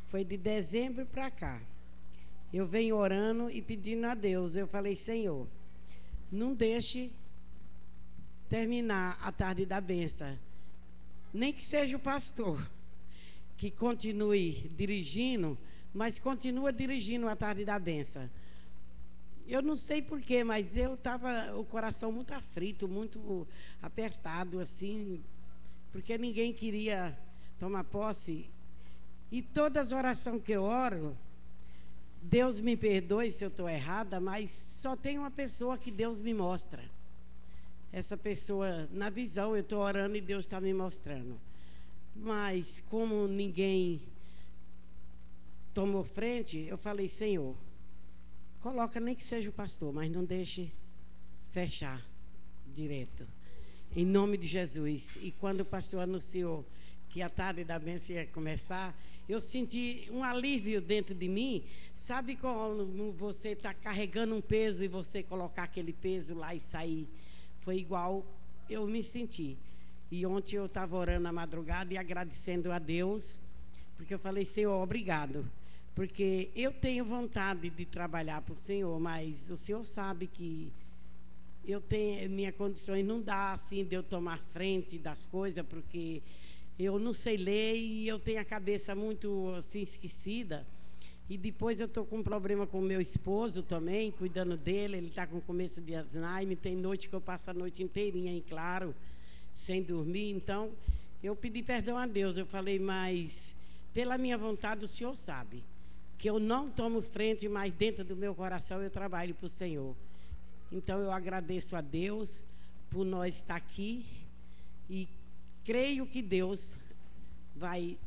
Foi de dezembro para cá. Eu venho orando e pedindo a Deus. Eu falei, Senhor, não deixe terminar a tarde da bênção. Nem que seja o pastor que continue dirigindo, mas continua dirigindo a tarde da bênção. Eu não sei porquê, mas eu estava o coração muito aflito, muito apertado, assim, porque ninguém queria tomar posse. E todas as orações que eu oro, Deus me perdoe se eu estou errada, mas só tem uma pessoa que Deus me mostra. Essa pessoa, na visão, eu estou orando e Deus está me mostrando. Mas como ninguém tomou frente, eu falei, Senhor, coloca nem que seja o pastor, mas não deixe fechar direto. Em nome de Jesus. E quando o pastor anunciou que a tarde da bênção ia começar, eu senti um alívio dentro de mim. Sabe quando você está carregando um peso e você colocar aquele peso lá e sair? Foi igual eu me senti. E ontem eu estava orando na madrugada e agradecendo a Deus, porque eu falei, Senhor, obrigado. Porque eu tenho vontade de trabalhar para o Senhor, mas o Senhor sabe que eu tenho, minhas condições não dá assim de eu tomar frente das coisas, porque eu não sei ler e eu tenho a cabeça muito assim esquecida. E depois eu estou com um problema com o meu esposo também, cuidando dele. Ele está com começo de Alzheimer. Tem noite que eu passo a noite inteirinha em claro, sem dormir. Então, eu pedi perdão a Deus. Eu falei, mas pela minha vontade o Senhor sabe que eu não tomo frente, mas dentro do meu coração eu trabalho para o Senhor. Então, eu agradeço a Deus por nós estar aqui e creio que Deus vai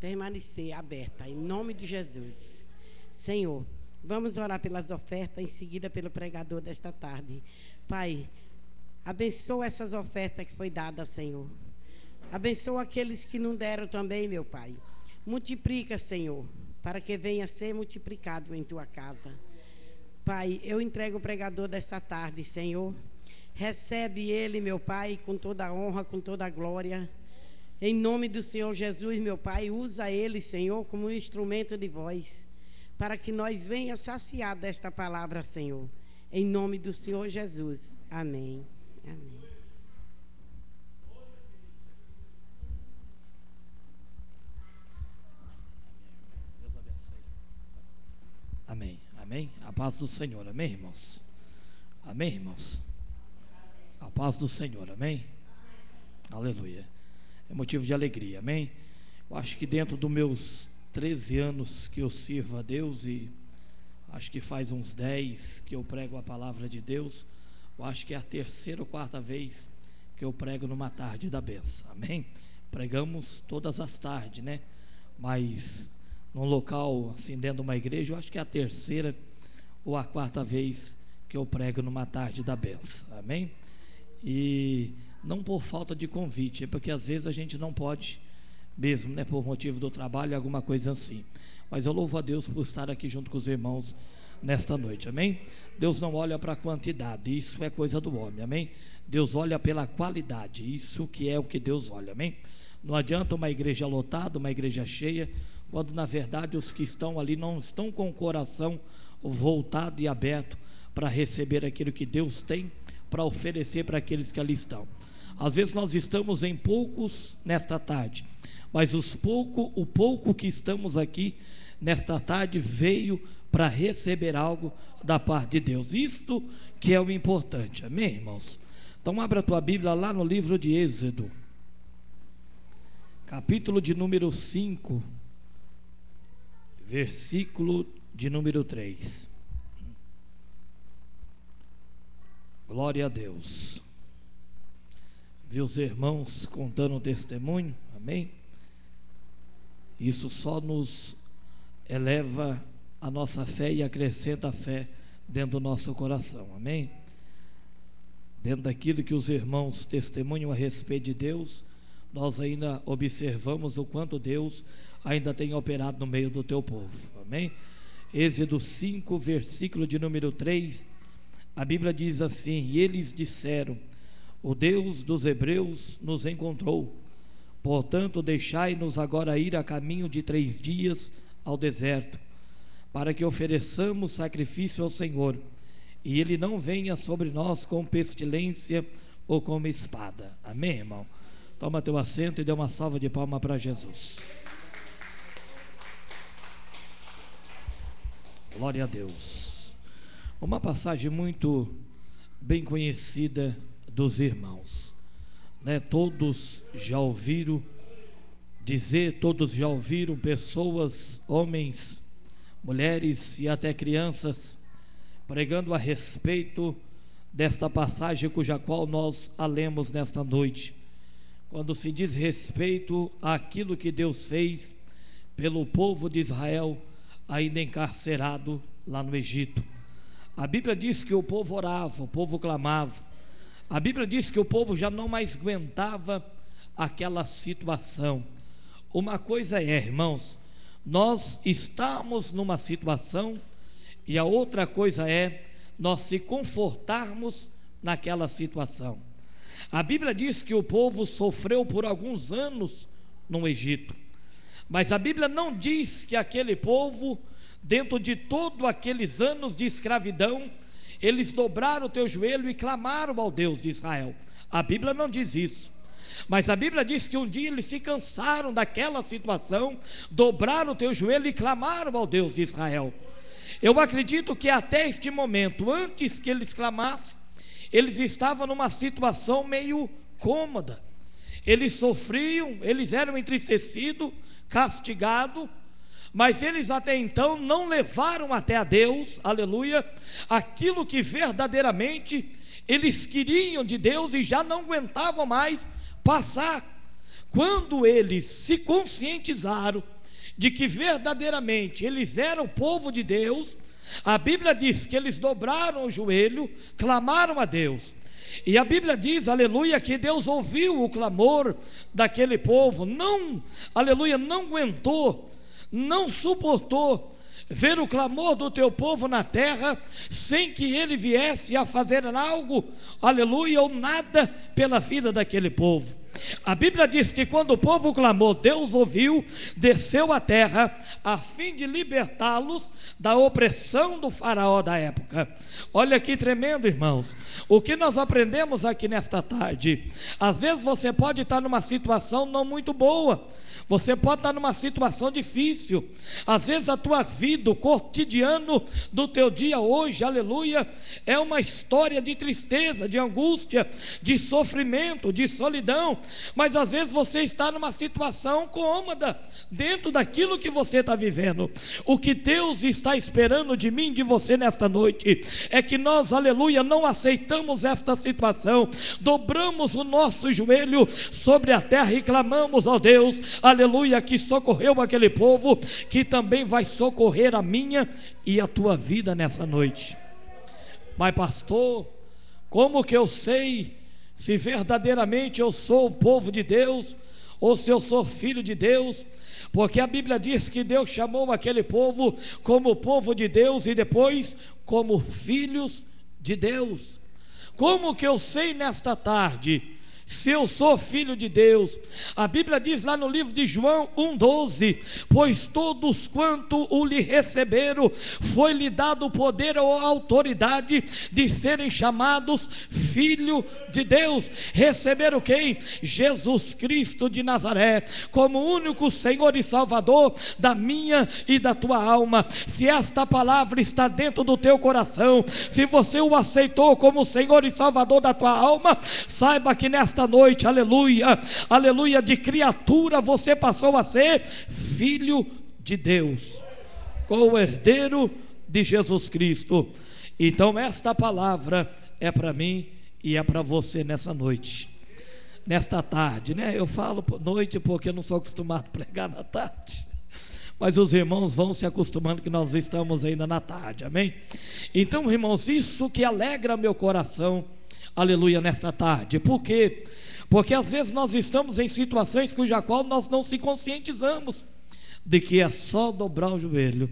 permanecer aberta, em nome de Jesus. Senhor, vamos orar pelas ofertas, em seguida pelo pregador desta tarde. Pai, abençoa essas ofertas que foi dada, Senhor. Abençoa aqueles que não deram também, meu Pai. Multiplica, Senhor, para que venha a ser multiplicado em tua casa. Pai, eu entrego o pregador desta tarde, Senhor. Recebe ele, meu Pai, com toda a honra, com toda a glória. Em nome do Senhor Jesus, meu Pai, usa ele, Senhor, como um instrumento de voz, para que nós venha saciar desta palavra, Senhor. Em nome do Senhor Jesus. Amém. Amém. Deus abençoe. Amém. Amém. A paz do Senhor. Amém, irmãos? Amém, irmãos? A paz do Senhor. Amém? Aleluia. É motivo de alegria, amém? Eu acho que dentro dos meus 13 anos que eu sirvo a Deus, e acho que faz uns 10 que eu prego a palavra de Deus, eu acho que é a terceira ou quarta vez que eu prego numa tarde da bênção, amém? Pregamos todas as tardes, né? Mas num local assim, dentro de uma igreja, eu acho que é a terceira ou a quarta vez que eu prego numa tarde da bênção, amém? E não por falta de convite, é porque às vezes a gente não pode mesmo, né, por motivo do trabalho, alguma coisa assim. Mas eu louvo a Deus por estar aqui junto com os irmãos nesta noite, amém? Deus não olha para a quantidade, isso é coisa do homem, amém? Deus olha pela qualidade, isso que é o que Deus olha, amém? Não adianta uma igreja lotada, uma igreja cheia, quando na verdade os que estão ali não estão com o coração voltado e aberto para receber aquilo que Deus tem para oferecer para aqueles que ali estão. Às vezes nós estamos em poucos nesta tarde, mas o pouco que estamos aqui nesta tarde veio para receber algo da parte de Deus. Isto que é o importante, amém, irmãos? Então abra a tua Bíblia lá no livro de Êxodo, capítulo de número 5, versículo de número 3. Glória a Deus. Vi os irmãos contando o testemunho, amém? Isso só nos eleva a nossa fé e acrescenta a fé dentro do nosso coração, amém? Dentro daquilo que os irmãos testemunham a respeito de Deus, nós ainda observamos o quanto Deus ainda tem operado no meio do teu povo, amém? Êxodo 5, versículo de número 3, a Bíblia diz assim: e eles disseram: o Deus dos hebreus nos encontrou, portanto deixai-nos agora ir a caminho de 3 dias ao deserto, para que ofereçamos sacrifício ao Senhor, e Ele não venha sobre nós com pestilência ou com espada. Amém, irmão? Toma teu assento e dê uma salva de palmas para Jesus. Glória a Deus. Uma passagem muito bem conhecida dos irmãos, né? Todos já ouviram dizer, todos já ouviram pessoas, homens, mulheres e até crianças pregando a respeito desta passagem cuja qual nós a lemos nesta noite, quando se diz respeito àquilo que Deus fez pelo povo de Israel ainda encarcerado lá no Egito. A Bíblia diz que o povo orava, o povo clamava. A Bíblia diz que o povo já não mais aguentava aquela situação. Uma coisa é, irmãos, nós estamos numa situação, e a outra coisa é nós se confortarmos naquela situação. A Bíblia diz que o povo sofreu por alguns anos no Egito, mas a Bíblia não diz que aquele povo, dentro de todos aqueles anos de escravidão, eles dobraram o teu joelho e clamaram ao Deus de Israel. A Bíblia não diz isso, mas a Bíblia diz que um dia eles se cansaram daquela situação, dobraram o teu joelho e clamaram ao Deus de Israel. Eu acredito que até este momento, antes que eles clamassem, eles estavam numa situação meio cômoda. Eles sofriam, eles eram entristecidos, castigados, mas eles até então não levaram até a Deus, aleluia, aquilo que verdadeiramente eles queriam de Deus e já não aguentavam mais passar. Quando eles se conscientizaram de que verdadeiramente eles eram o povo de Deus, a Bíblia diz que eles dobraram o joelho, clamaram a Deus, e a Bíblia diz, aleluia, que Deus ouviu o clamor daquele povo, não, aleluia, não aguentou, não suportou ver o clamor do teu povo na terra, sem que ele viesse a fazer algo, aleluia, ou nada pela vida daquele povo. A Bíblia diz que quando o povo clamou, Deus ouviu, desceu à terra, a fim de libertá-los da opressão do faraó da época. Olha que tremendo, irmãos, o que nós aprendemos aqui nesta tarde. Às vezes você pode estar numa situação não muito boa, você pode estar numa situação difícil, às vezes a tua vida, o cotidiano do teu dia hoje, aleluia, é uma história de tristeza, de angústia, de sofrimento, de solidão, mas às vezes você está numa situação cômoda, dentro daquilo que você está vivendo. O que Deus está esperando de mim, de você nesta noite, é que nós, aleluia, não aceitamos esta situação, dobramos o nosso joelho sobre a terra e clamamos ao Deus, aleluia, que socorreu aquele povo, que também vai socorrer a minha e a tua vida nessa noite. Mas pastor, como que eu sei se verdadeiramente eu sou o povo de Deus, ou se eu sou filho de Deus? Porque a Bíblia diz que Deus chamou aquele povo como povo de Deus e depois como filhos de Deus. Como que eu sei nesta tarde se eu sou filho de Deus? A Bíblia diz lá no livro de João 1,12: pois todos quanto o lhe receberam, foi-lhe dado o poder ou a autoridade de serem chamados filho de Deus. Receberam quem? Jesus Cristo de Nazaré, como único Senhor e Salvador da minha e da tua alma. Se esta palavra está dentro do teu coração, se você o aceitou como Senhor e Salvador da tua alma, saiba que nesta noite, aleluia, aleluia, de criatura você passou a ser filho de Deus, co-herdeiro de Jesus Cristo. Então esta palavra é para mim e é para você nessa noite, nesta tarde, né? Eu falo noite porque eu não sou acostumado a pregar na tarde, mas os irmãos vão se acostumando que nós estamos ainda na tarde, amém? Então, irmãos, isso que alegra meu coração, aleluia, nesta tarde. Por quê? Porque às vezes nós estamos em situações cuja qual nós não se conscientizamos de que é só dobrar o joelho,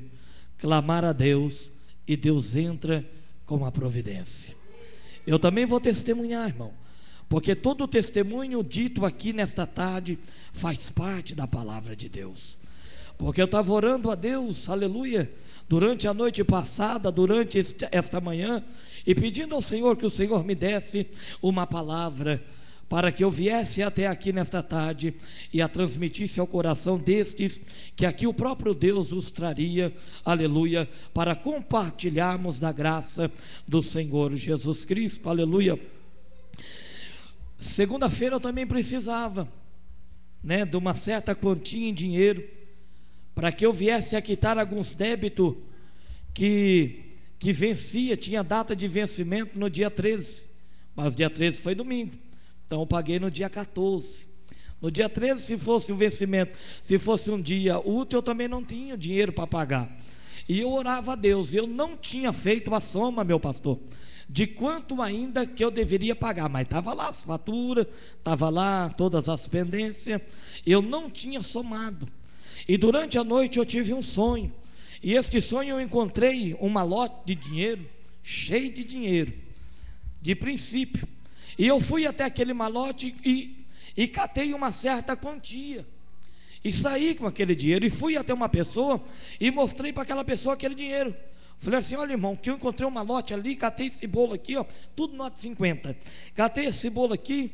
clamar a Deus, e Deus entra com a providência. Eu também vou testemunhar, irmão, porque todo o testemunho dito aqui nesta tarde faz parte da palavra de Deus. porque eu estava orando a Deus, aleluia, durante a noite passada, durante esta manhã, e pedindo ao Senhor que o Senhor me desse uma palavra, para que eu viesse até aqui nesta tarde e a transmitisse ao coração destes, que aqui o próprio Deus os traria, aleluia, para compartilharmos da graça do Senhor Jesus Cristo, aleluia. Segunda-feira eu também precisava, de uma certa quantia em dinheiro, para que eu viesse a quitar alguns débitos que vencia, tinha data de vencimento no dia 13, mas o dia 13 foi domingo, então eu paguei no dia 14. No dia 13, se fosse o vencimento, se fosse um dia útil, eu também não tinha dinheiro para pagar, e eu orava a Deus, eu não tinha feito a soma, meu pastor, de quanto ainda que eu deveria pagar, mas estava lá as faturas, estava lá todas as pendências, eu não tinha somado, e durante a noite eu tive um sonho, e este sonho eu encontrei um malote de dinheiro, cheio de dinheiro, de princípio, e eu fui até aquele malote e catei uma certa quantia, e saí com aquele dinheiro, e fui até uma pessoa, e mostrei para aquela pessoa aquele dinheiro. Falei assim: olha, irmão, que eu encontrei um malote ali, catei esse bolo aqui, ó, tudo nota 50, catei esse bolo aqui,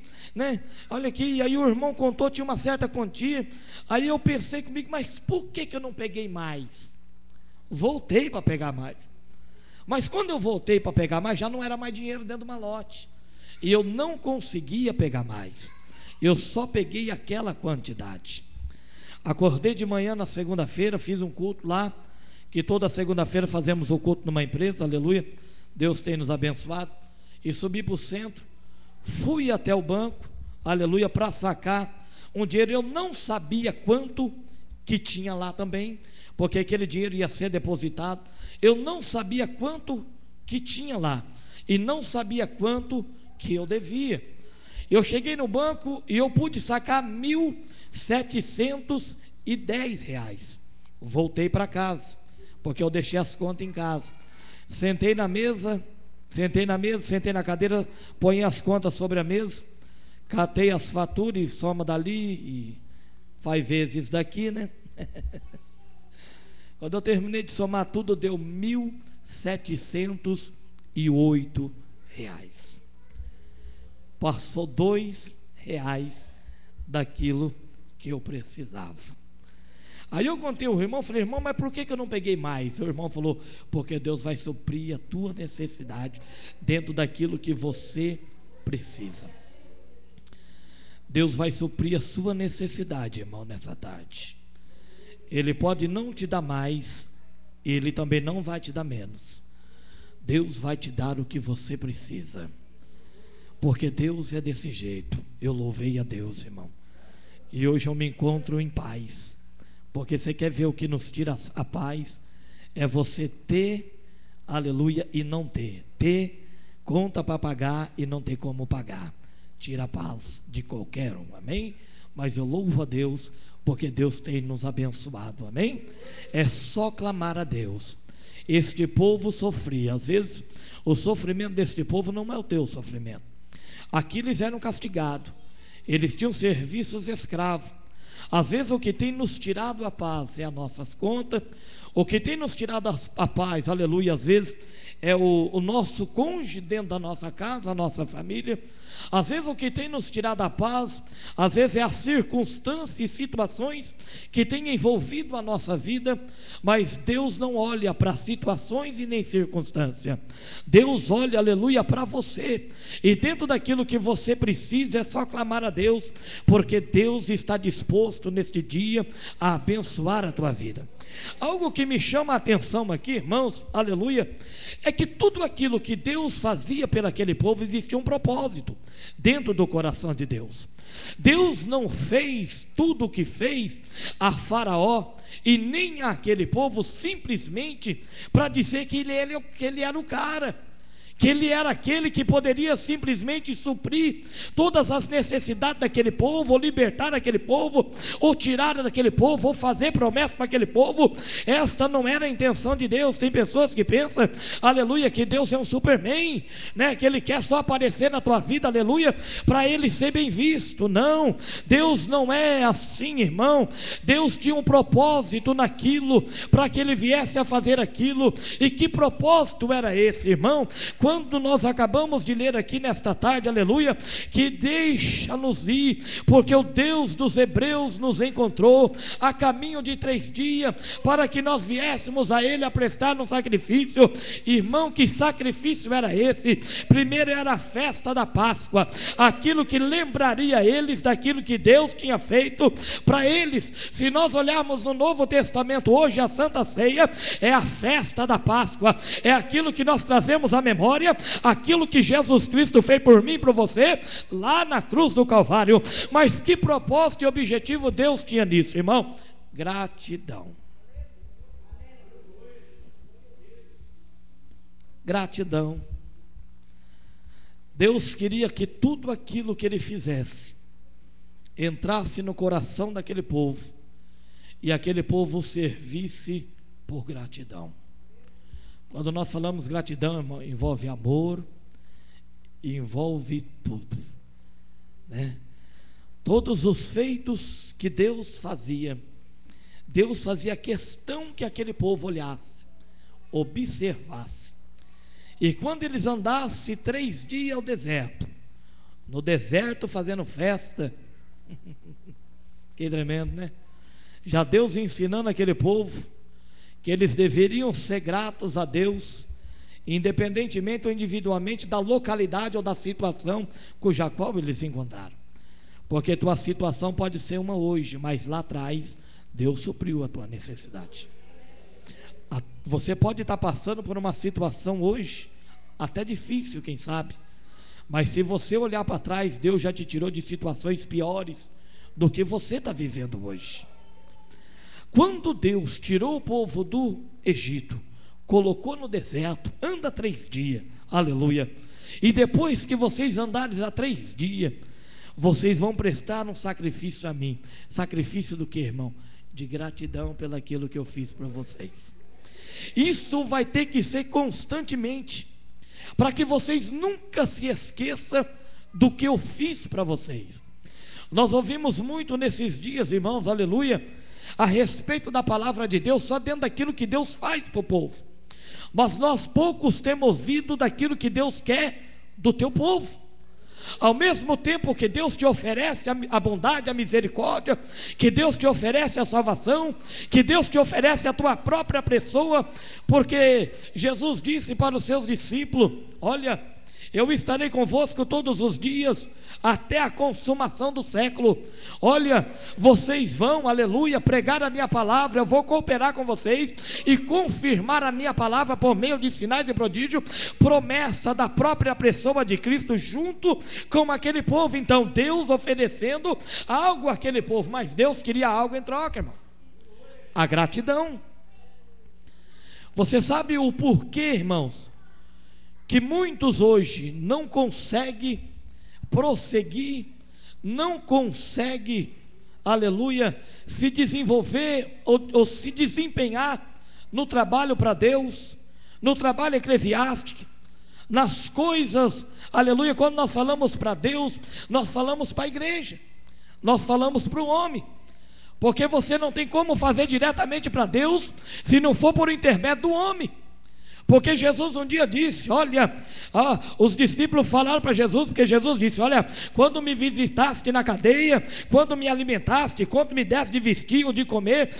olha aqui. E aí o irmão contou, tinha uma certa quantia. Aí eu pensei comigo: mas por que eu não peguei mais? Voltei para pegar mais, mas quando eu voltei para pegar mais, já não era mais dinheiro dentro do malote, e eu não conseguia pegar mais, eu só peguei aquela quantidade. Acordei de manhã na segunda-feira, fiz um culto lá, que toda segunda-feira fazemos o culto numa empresa, aleluia, Deus tem nos abençoado, e subi para o centro, fui até o banco, aleluia, para sacar um dinheiro. Eu não sabia quanto que tinha lá também, porque aquele dinheiro ia ser depositado, eu não sabia quanto que tinha lá, e não sabia quanto que eu devia. Eu cheguei no banco e eu pude sacar R$1.710, voltei para casa, porque eu deixei as contas em casa, sentei na cadeira, ponhei as contas sobre a mesa, catei as faturas e soma dali e faz vezes daqui, Quando eu terminei de somar tudo, deu R$1.708. Passou R$2 daquilo que eu precisava. Aí eu contei ao irmão, falei: irmão, mas por que eu não peguei mais? O irmão falou: porque Deus vai suprir a tua necessidade dentro daquilo que você precisa. Deus vai suprir a sua necessidade, irmão, nessa tarde. Ele pode não te dar mais, Ele também não vai te dar menos. Deus vai te dar o que você precisa, porque Deus é desse jeito. Eu louvei a Deus, irmão, e hoje eu me encontro em paz. Porque você quer ver o que nos tira a paz? É você ter, aleluia, e não ter. Ter conta para pagar e não ter como pagar. Tira a paz de qualquer um, amém? Mas eu louvo a Deus, porque Deus tem nos abençoado, amém? É só clamar a Deus. Este povo sofria, às vezes o sofrimento deste povo não é o teu sofrimento. Aqui eles eram castigados, eles tinham serviços escravos. Às vezes o que tem nos tirado a paz é as nossas contas, o que tem nos tirado a paz, aleluia, às vezes é o nosso cônjuge dentro da nossa casa, a nossa família. Às vezes o que tem nos tirado a paz, às vezes é as circunstâncias e situações que têm envolvido a nossa vida. Mas Deus não olha para situações e nem circunstância. Deus olha, aleluia, para você, e dentro daquilo que você precisa é só clamar a Deus, porque Deus está disposto neste dia a abençoar a tua vida. Algo que me chama a atenção aqui, irmãos, aleluia, é que tudo aquilo que Deus fazia pelaquele povo existia um propósito dentro do coração de Deus. Deus não fez tudo o que fez a Faraó e nem àquele povo simplesmente para dizer que ele era o cara, que Ele era aquele que poderia simplesmente suprir todas as necessidades daquele povo, ou libertar aquele povo, ou tirar daquele povo, ou fazer promessa para aquele povo. Esta não era a intenção de Deus. Tem pessoas que pensam, aleluia, que Deus é um Superman, né? Que Ele quer só aparecer na tua vida, aleluia, para Ele ser bem visto. Não, Deus não é assim, irmão. Deus tinha um propósito naquilo, para que Ele viesse a fazer aquilo. E que propósito era esse, irmão? Quando nós acabamos de ler aqui nesta tarde, aleluia, que deixa-nos ir, porque o Deus dos Hebreus nos encontrou a caminho de 3 dias, para que nós viéssemos a Ele a prestar um sacrifício. Irmão, que sacrifício era esse? Primeiro era a festa da Páscoa, aquilo que lembraria eles daquilo que Deus tinha feito para eles. Se nós olharmos no Novo Testamento hoje, a Santa Ceia é a festa da Páscoa, é aquilo que nós trazemos à memória, aquilo que Jesus Cristo fez por mim e por você, lá na cruz do Calvário. Mas que propósito e objetivo Deus tinha nisso, irmão? Gratidão. Gratidão. Deus queria que tudo aquilo que Ele fizesse entrasse no coração daquele povo, e aquele povo servisse por gratidão. Quando nós falamos gratidão, irmão, envolve amor, envolve tudo, né? Todos os feitos que Deus fazia questão que aquele povo olhasse, observasse. E quando eles andassem 3 dias ao deserto, no deserto fazendo festa, que tremendo, né? Já Deus ensinando aquele povo que eles deveriam ser gratos a Deus, independentemente ou individualmente da localidade ou da situação cuja qual eles se encontraram. Porque tua situação pode ser uma hoje, mas lá atrás Deus supriu a tua necessidade. Você pode estar passando por uma situação hoje, até difícil, quem sabe, mas se você olhar para trás, Deus já te tirou de situações piores do que você está vivendo hoje. Quando Deus tirou o povo do Egito, colocou no deserto, anda 3 dias, aleluia, e depois que vocês andarem há 3 dias, vocês vão prestar um sacrifício a mim. Sacrifício do que, irmão? De gratidão pelaquilo que eu fiz para vocês. Isso vai ter que ser constantemente, para que vocês nunca se esqueçam do que eu fiz para vocês. Nós ouvimos muito nesses dias, irmãos, aleluia, a respeito da palavra de Deus, só dentro daquilo que Deus faz para o povo, mas nós poucos temos ouvido daquilo que Deus quer do teu povo. Ao mesmo tempo que Deus te oferece a bondade, a misericórdia, que Deus te oferece a salvação, que Deus te oferece a tua própria pessoa, porque Jesus disse para os seus discípulos: olha, eu estarei convosco todos os dias, até a consumação do século. Olha, vocês vão, aleluia, pregar a minha palavra, eu vou cooperar com vocês e confirmar a minha palavra por meio de sinais e prodígios, promessa da própria pessoa de Cristo junto com aquele povo. Então Deus oferecendo algo àquele povo, mas Deus queria algo em troca, irmão: a gratidão. Você sabe o porquê, irmãos, que muitos hoje não conseguem prosseguir, não conseguem, aleluia, se desenvolver ou se desempenhar no trabalho para Deus, no trabalho eclesiástico, nas coisas, aleluia? Quando nós falamos para Deus, nós falamos para a igreja, nós falamos para o homem, porque você não tem como fazer diretamente para Deus se não for por intermédio do homem. Porque Jesus um dia disse, olha, os discípulos falaram para Jesus, porque Jesus disse: olha, quando me visitaste na cadeia, quando me alimentaste, quando me deste de vestir ou de comer,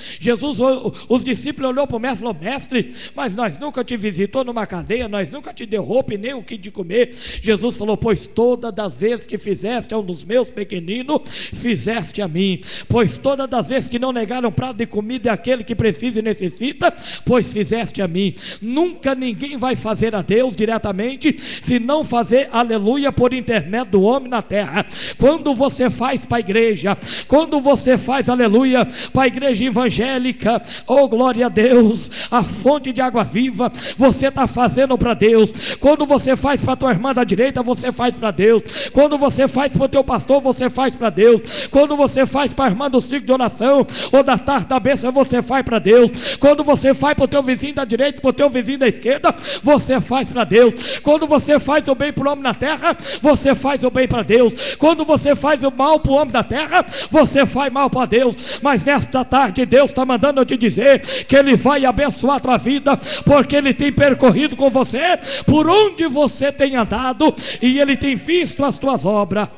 os discípulos olhou para o mestre e falou: mestre, mas nós nunca te visitou numa cadeia, nós nunca te deu roupa e nem o que de comer. Jesus falou: pois todas as vezes que fizeste a um dos meus pequeninos, fizeste a mim. Pois todas as vezes que não negaram prato de comida àquele que precisa e necessita, pois fizeste a mim. Nunca ninguém vai fazer a Deus diretamente, se não fazer, aleluia, por intermédio do homem na terra. Quando você faz para a igreja, quando você faz, aleluia, para a igreja evangélica, oh glória a Deus, a fonte de água viva, você está fazendo para Deus. Quando você faz para a tua irmã da direita, você faz para Deus. Quando você faz para o teu pastor, você faz para Deus. Quando você faz para a irmã do ciclo de oração, ou da tarde da bênção, você faz para Deus. Quando você faz para o teu vizinho da direita, para o teu vizinho da esquerda, você faz para Deus. Quando você faz o bem para o homem na terra, você faz o bem para Deus. Quando você faz o mal para o homem da terra, você faz mal para Deus. Mas nesta tarde Deus está mandando eu te dizer que Ele vai abençoar a tua vida, porque Ele tem percorrido com você por onde você tem andado, e Ele tem visto as tuas obras.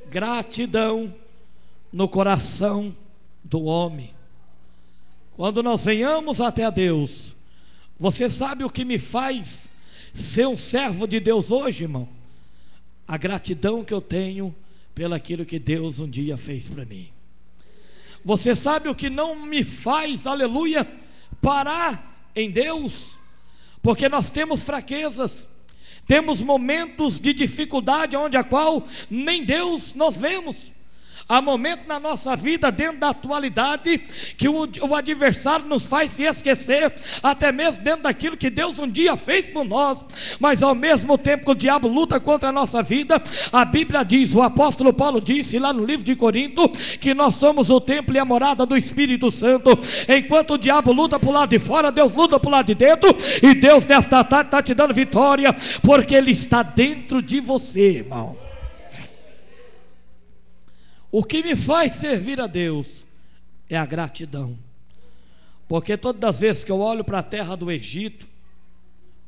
Gratidão no coração do homem. Quando nós venhamos até a Deus, você sabe o que me faz ser um servo de Deus hoje, irmão? A gratidão que eu tenho pelaquilo que Deus um dia fez para mim. Você sabe o que não me faz, aleluia, parar em Deus? Porque nós temos fraquezas, temos momentos de dificuldade onde a qual nem Deus nós vemos. Há momentos na nossa vida, dentro da atualidade, que o adversário nos faz se esquecer, até mesmo dentro daquilo que Deus um dia fez por nós. Mas ao mesmo tempo que o diabo luta contra a nossa vida, a Bíblia diz, o apóstolo Paulo disse lá no livro de Corinto, que nós somos o templo e a morada do Espírito Santo. Enquanto o diabo luta para o lado de fora, Deus luta para o lado de dentro, e Deus nesta tarde está te dando vitória, porque Ele está dentro de você, irmão. O que me faz servir a Deus é a gratidão, porque todas as vezes que eu olho para a terra do Egito,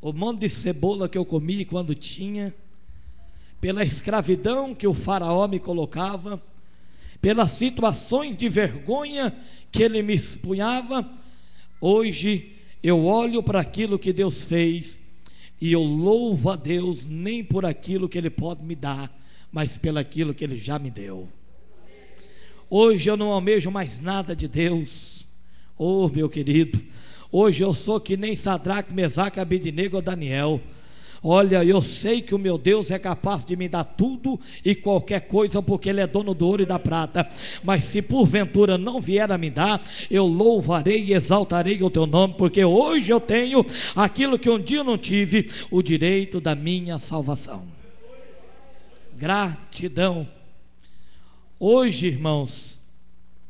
o monte de cebola que eu comi quando tinha, pela escravidão que o faraó me colocava, pelas situações de vergonha que ele me expunhava, hoje eu olho para aquilo que Deus fez e eu louvo a Deus, nem por aquilo que Ele pode me dar, mas pelaquilo que Ele já me deu. Hoje eu não almejo mais nada de Deus. Oh, meu querido, hoje eu sou que nem Sadraque, Mesaque, Abednego ou Daniel. Olha, eu sei que o meu Deus é capaz de me dar tudo e qualquer coisa, porque Ele é dono do ouro e da prata. Mas se porventura não vier a me dar, eu louvarei e exaltarei o Teu nome, porque hoje eu tenho aquilo que um dia eu não tive, o direito da minha salvação. Gratidão. Hoje, irmãos,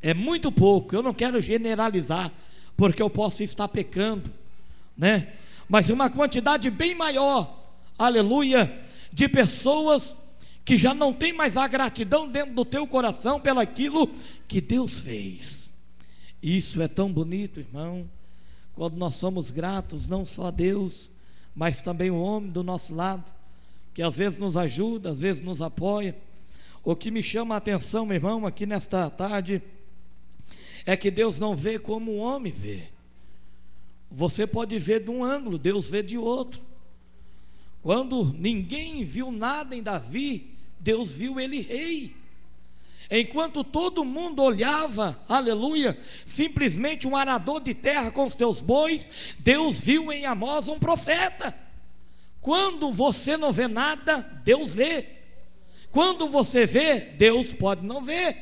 é muito pouco, eu não quero generalizar, porque eu posso estar pecando, né? Mas uma quantidade bem maior, aleluia, de pessoas que já não tem mais a gratidão dentro do teu coração pelaquilo que Deus fez. Isso é tão bonito, irmão, quando nós somos gratos, não só a Deus, mas também o homem do nosso lado, que às vezes nos ajuda, às vezes nos apoia. O que me chama a atenção, meu irmão, aqui nesta tarde, é que Deus não vê como o homem vê. Você pode ver de um ângulo, Deus vê de outro. Quando ninguém viu nada em Davi, Deus viu ele rei. Enquanto todo mundo olhava, aleluia, simplesmente um arador de terra com os teus bois, Deus viu em Amós um profeta. Quando você não vê nada, Deus vê. Quando você vê, Deus pode não ver.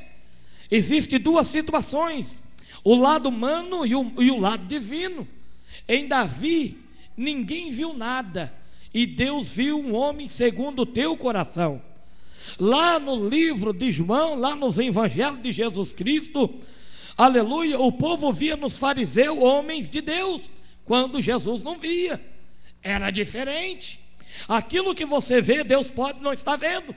Existem duas situações, o lado humano e o lado divino. Em Davi, ninguém viu nada, e Deus viu um homem segundo o teu coração. Lá no livro de João, lá nos evangelhos de Jesus Cristo, aleluia, o povo via nos fariseus homens de Deus, quando Jesus não via. Era diferente. Aquilo que você vê, Deus pode não estar vendo.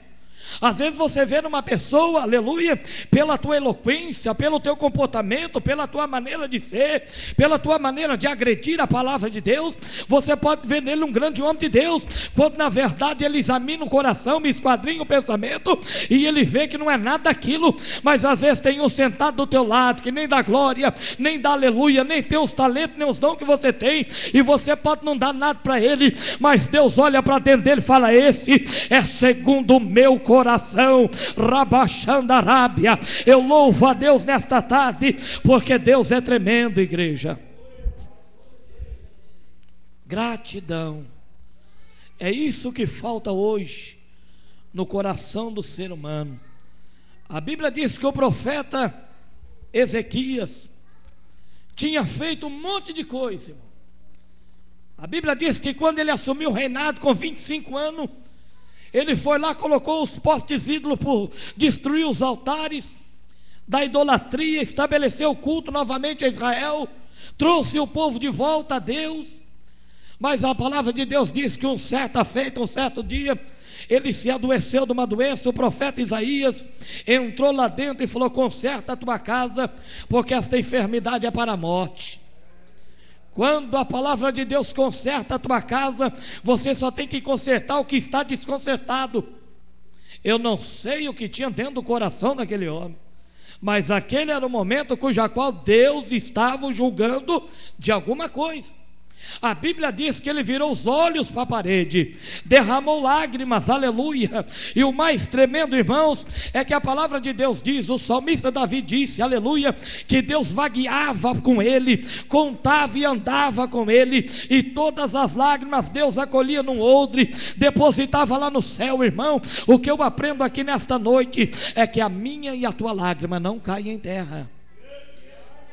Às vezes você vê numa pessoa, aleluia, pela tua eloquência, pelo teu comportamento, pela tua maneira de ser, pela tua maneira de agredir a palavra de Deus, você pode ver nele um grande homem de Deus, quando na verdade ele examina o coração, esquadrinha o pensamento, e ele vê que não é nada daquilo. Mas às vezes tem um sentado do teu lado, que nem dá glória, nem dá aleluia, nem tem os talentos, nem os dons que você tem, e você pode não dar nada para ele, mas Deus olha para dentro dele e fala: esse é segundo o meu coração. coração. Rabaxandarábia. Eu louvo a Deus nesta tarde, porque Deus é tremendo, igreja. Gratidão. É isso que falta hoje no coração do ser humano. A Bíblia diz que o profeta Ezequias tinha feito um monte de coisa, irmão. A Bíblia diz que quando ele assumiu o reinado com 25 anos, ele foi lá, colocou os postes ídolos, destruiu os altares da idolatria, estabeleceu o culto novamente a Israel, trouxe o povo de volta a Deus. Mas a palavra de Deus diz que um certo dia, ele se adoeceu de uma doença. O profeta Isaías entrou lá dentro e falou: conserta a tua casa, porque esta enfermidade é para a morte. Quando a palavra de Deus conserta a tua casa, você só tem que consertar o que está desconsertado. Eu não sei o que tinha dentro do coração daquele homem, mas aquele era o momento cuja qual Deus estava julgando de alguma coisa. A Bíblia diz que ele virou os olhos para a parede, derramou lágrimas, aleluia. E o mais tremendo, irmãos, é que a palavra de Deus diz, o salmista Davi disse, aleluia, que Deus vagueava com ele, contava e andava com ele, e todas as lágrimas Deus acolhia num odre, depositava lá no céu. Irmão, o que eu aprendo aqui nesta noite é que a minha e a tua lágrima não caem em terra.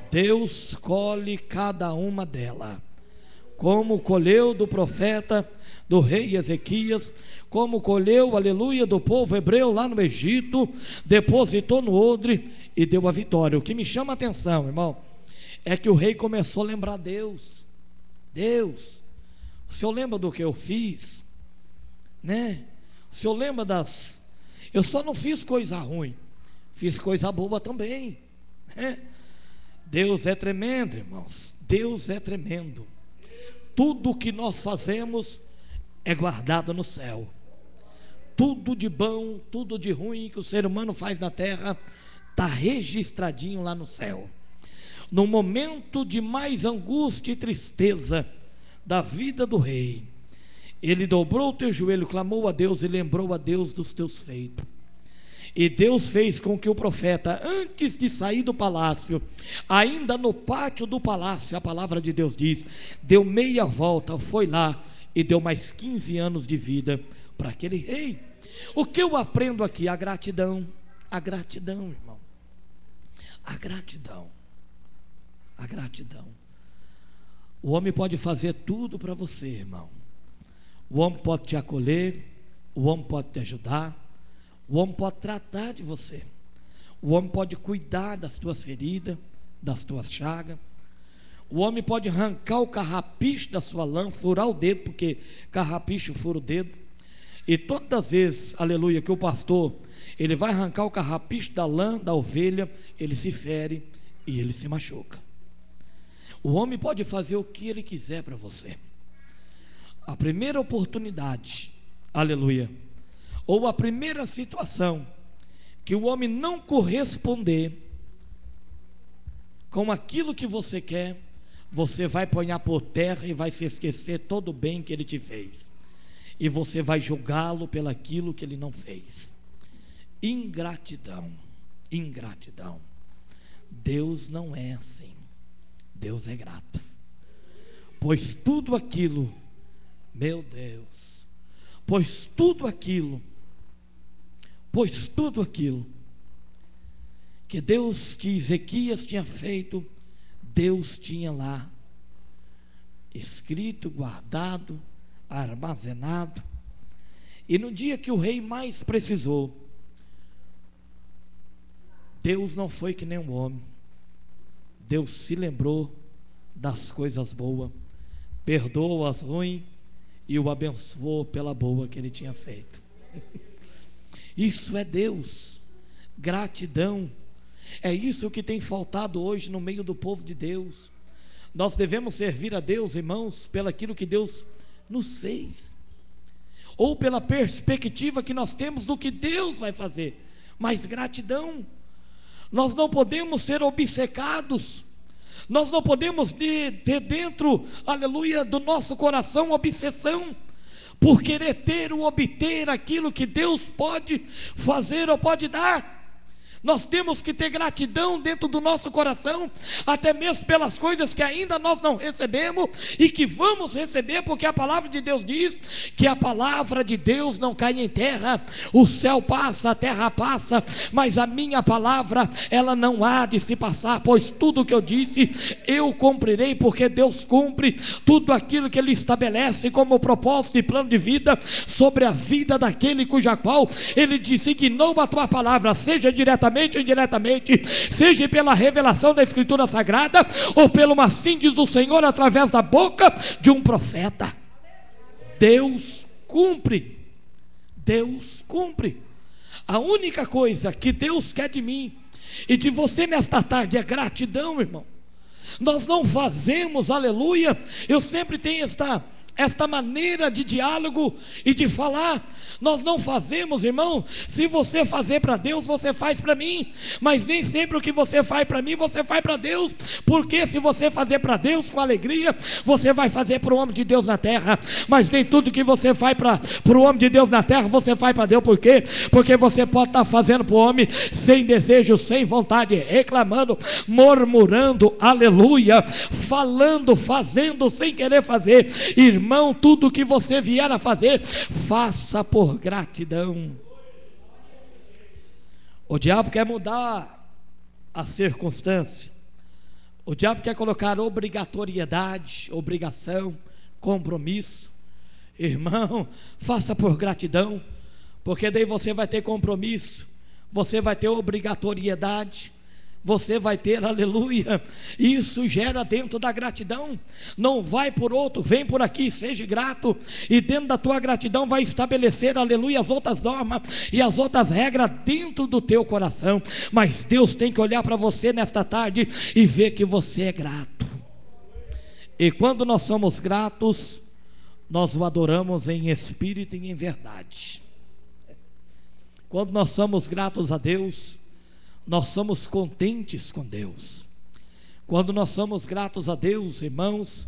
Deus colhe cada uma delas, como colheu do profeta, do rei Ezequias, como colheu, aleluia, do povo hebreu lá no Egito, depositou no odre e deu a vitória. O que me chama a atenção, irmão, é que o rei começou a lembrar Deus. Deus, o senhor lembra do que eu fiz? Né? O senhor lembra eu só não fiz coisa ruim, fiz coisa boa também, né? Deus é tremendo, irmãos, Deus é tremendo. Tudo que nós fazemos é guardado no céu. Tudo de bom, tudo de ruim que o ser humano faz na terra está registradinho lá no céu. No momento de mais angústia e tristeza da vida do rei, ele dobrou o teu joelho, clamou a Deus e lembrou a Deus dos teus feitos. E Deus fez com que o profeta, antes de sair do palácio, ainda no pátio do palácio, a palavra de Deus diz, deu meia volta, foi lá e deu mais 15 anos de vida para aquele rei. O que eu aprendo aqui? A gratidão, irmão, a gratidão. O homem pode fazer tudo para você, irmão. O homem pode te acolher, o homem pode te ajudar, o homem pode tratar de você, o homem pode cuidar das tuas feridas, das tuas chagas, o homem pode arrancar o carrapicho da sua lã, furar o dedo, porque carrapicho fura o dedo. E todas as vezes, aleluia, que o pastor, ele vai arrancar o carrapicho da lã, da ovelha, ele se fere e ele se machuca. O homem pode fazer o que ele quiser para você. A primeira oportunidade, aleluia, ou a primeira situação que o homem não corresponder com aquilo que você quer, você vai ponhar por terra e vai se esquecer todo o bem que ele te fez, e você vai julgá-lo pelaquilo que ele não fez. Ingratidão. Deus não é assim. Deus é grato, pois tudo aquilo, meu Deus, pois tudo aquilo que que Ezequias tinha feito, Deus tinha lá escrito, guardado, armazenado. E no dia que o rei mais precisou, Deus não foi que nem um homem. Deus se lembrou das coisas boas, perdoou as ruins e o abençoou pela boa que ele tinha feito. Isso é Deus, gratidão. É isso que tem faltado hoje no meio do povo de Deus. Nós devemos servir a Deus, irmãos, pelaquilo que Deus nos fez, ou pela perspectiva que nós temos do que Deus vai fazer, mas gratidão. Nós não podemos ser obcecados, nós não podemos ter dentro, aleluia, do nosso coração obsessão, por querer ter ou obter aquilo que Deus pode fazer ou pode dar. Nós temos que ter gratidão dentro do nosso coração, até mesmo pelas coisas que ainda nós não recebemos e que vamos receber, porque a palavra de Deus diz que a palavra de Deus não cai em terra. O céu passa, a terra passa, mas a minha palavra, ela não há de se passar, pois tudo que eu disse, eu cumprirei, porque Deus cumpre tudo aquilo que Ele estabelece como propósito e plano de vida sobre a vida daquele cuja qual Ele designou a tua palavra, seja diretamente ou indiretamente, seja pela revelação da Escritura Sagrada, ou pelo assim diz o Senhor através da boca de um profeta. Deus cumpre. Deus cumpre. A única coisa que Deus quer de mim e de você nesta tarde é gratidão, irmão. Nós não fazemos, aleluia, eu sempre tenho esta maneira de diálogo e de falar. Nós não fazemos, irmão, se você fazer para Deus, você faz para mim, mas nem sempre o que você faz para mim, você faz para Deus, porque se você fazer para Deus com alegria, você vai fazer para o homem de Deus na terra, mas nem tudo que você faz para o homem de Deus na terra, você faz para Deus. Por quê? Porque você pode estar fazendo para o homem sem desejo, sem vontade, reclamando, murmurando, aleluia, falando, fazendo, sem querer fazer. Irmão, tudo que você vier a fazer, faça por gratidão. O diabo quer mudar a circunstância. O diabo quer colocar obrigatoriedade, obrigação, compromisso. Irmão, faça por gratidão, porque daí você vai ter compromisso, você vai ter obrigatoriedade, você vai ter, aleluia, isso gera dentro da gratidão. Não vai por outro, vem por aqui, seja grato, e dentro da tua gratidão vai estabelecer, aleluia, as outras normas e as outras regras dentro do teu coração. Mas Deus tem que olhar para você nesta tarde e ver que você é grato. E quando nós somos gratos, nós o adoramos em espírito e em verdade. Quando nós somos gratos a Deus, nós somos contentes com Deus. Quando nós somos gratos a Deus, irmãos,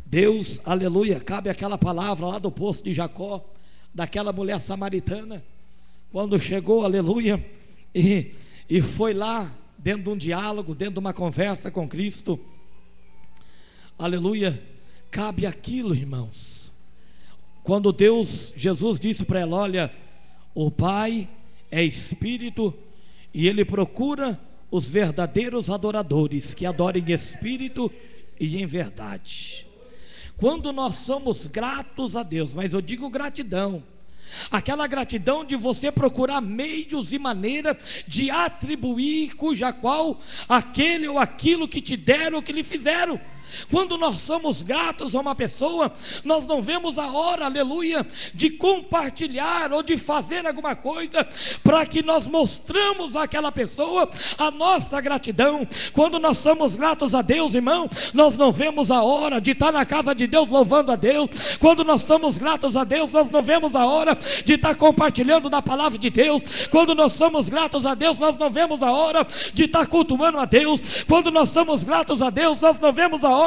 Deus, aleluia, cabe aquela palavra lá do poço de Jacó, daquela mulher samaritana, quando chegou, aleluia, e foi lá, dentro de um diálogo, dentro de uma conversa com Cristo, aleluia, cabe aquilo, irmãos, quando Jesus disse para ela, olha, o Pai é Espírito, e Ele procura os verdadeiros adoradores, que adorem em espírito e em verdade. Quando nós somos gratos a Deus, mas eu digo gratidão, aquela gratidão de você procurar meios e maneira de atribuir cuja qual aquele ou aquilo que te deram ou que lhe fizeram. Quando nós somos gratos a uma pessoa, nós não vemos a hora, aleluia, de compartilhar ou de fazer alguma coisa para que nós mostramos àquela pessoa a nossa gratidão. Quando nós somos gratos a Deus, irmão, nós não vemos a hora de estar na casa de Deus louvando a Deus. Quando nós somos gratos a Deus, nós não vemos a hora de estar compartilhando da palavra de Deus. Quando nós somos gratos a Deus, nós não vemos a hora de estar cultuando a Deus. Quando nós somos gratos a Deus, nós não vemos a hora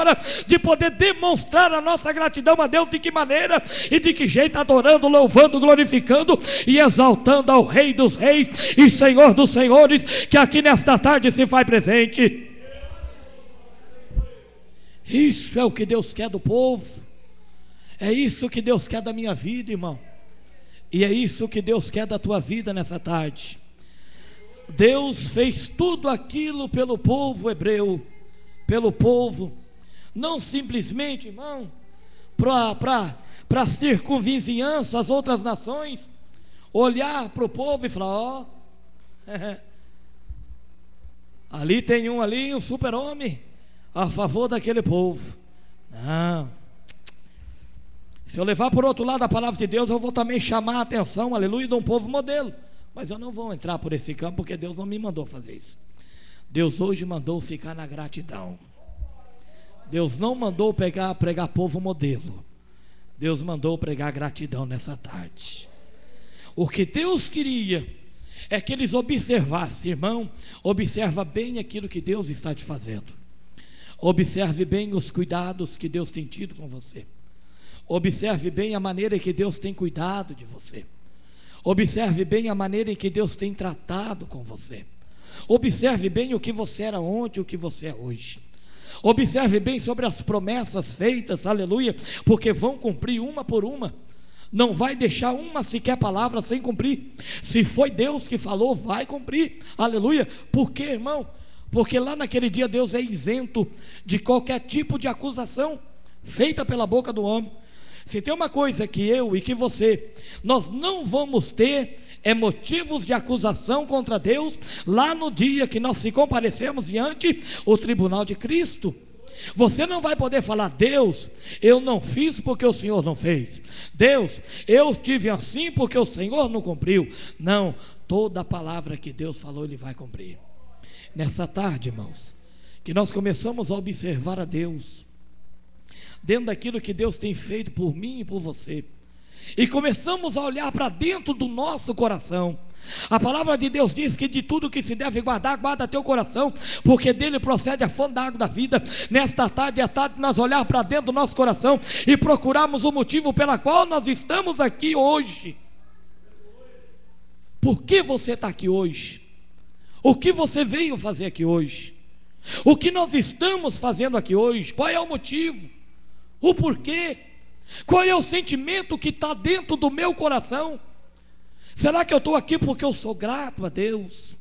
de poder demonstrar a nossa gratidão a Deus. De que maneira e de que jeito? Adorando, louvando, glorificando e exaltando ao Rei dos Reis e Senhor dos Senhores, que aqui nesta tarde se faz presente. Isso é o que Deus quer do povo, é isso que Deus quer da minha vida, irmão, e é isso que Deus quer da tua vida nessa tarde. Deus fez tudo aquilo pelo povo hebreu, pelo povo, não simplesmente, irmão, para circunvizinhança, as outras nações, olhar para o povo e falar, ó, ali tem um super-homem a favor daquele povo. Não, se eu levar por outro lado a palavra de Deus, eu vou também chamar a atenção, aleluia, de um povo modelo, mas eu não vou entrar por esse campo, porque Deus não me mandou fazer isso. Deus hoje mandou ficar na gratidão. Deus não mandou pregar povo modelo. Deus mandou pregar gratidão nessa tarde. O que Deus queria é que eles observassem, irmão, observa bem aquilo que Deus está te fazendo. Observe bem os cuidados que Deus tem tido com você. Observe bem a maneira em que Deus tem cuidado de você. Observe bem a maneira em que Deus tem tratado com você. Observe bem o que você era ontem e o que você é hoje. Observe bem sobre as promessas feitas, aleluia, porque vão cumprir uma por uma. Não vai deixar uma sequer palavra sem cumprir. Se foi Deus que falou, vai cumprir, aleluia. Por quê, irmão? Porque lá naquele dia Deus é isento de qualquer tipo de acusação feita pela boca do homem. Se tem uma coisa que eu e que você, nós não vamos ter, é motivos de acusação contra Deus, lá no dia que nós se comparecemos diante o tribunal de Cristo. Você não vai poder falar: Deus, eu não fiz porque o Senhor não fez. Deus, eu tive assim porque o Senhor não cumpriu. Não, toda a palavra que Deus falou, Ele vai cumprir. Nessa tarde, irmãos, que nós começamos a observar a Deus, dentro daquilo que Deus tem feito por mim e por você, e começamos a olhar para dentro do nosso coração. A palavra de Deus diz que de tudo que se deve guardar, guarda teu coração, porque dele procede a fonte da água da vida. Nesta tarde é tarde de nós olhar para dentro do nosso coração e procurarmos o motivo pela qual nós estamos aqui hoje. Por que você está aqui hoje? O que você veio fazer aqui hoje? O que nós estamos fazendo aqui hoje? Qual é o motivo? O porquê? Qual é o sentimento que está dentro do meu coração? Será que eu estou aqui porque eu sou grato a Deus?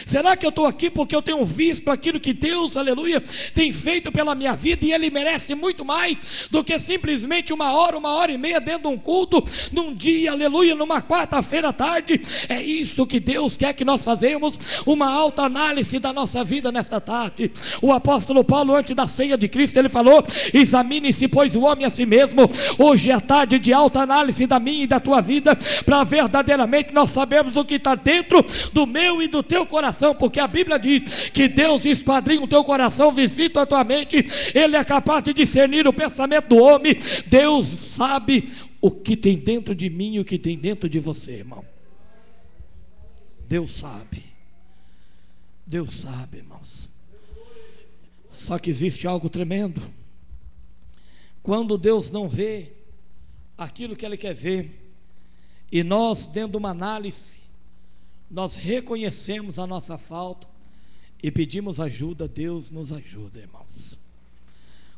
Será que eu estou aqui porque eu tenho visto aquilo que Deus, aleluia, tem feito pela minha vida, e Ele merece muito mais do que simplesmente uma hora e meia dentro de um culto, num dia, aleluia, numa quarta-feira à tarde? É isso que Deus quer que nós façamos, uma autoanálise da nossa vida nesta tarde. O apóstolo Paulo, antes da ceia de Cristo, ele falou: examine-se, pois, o homem a si mesmo. Hoje é tarde de autoanálise da minha e da tua vida, para verdadeiramente nós sabermos o que está dentro do meu e do teu coração, porque a Bíblia diz que Deus esquadrinha o teu coração, visita a tua mente, Ele é capaz de discernir o pensamento do homem. Deus sabe o que tem dentro de mim e o que tem dentro de você, irmão. Deus sabe, irmãos. Só que existe algo tremendo. Quando Deus não vê aquilo que Ele quer ver, e nós, dentro de uma análise, nós reconhecemos a nossa falta e pedimos ajuda, Deus nos ajuda, irmãos.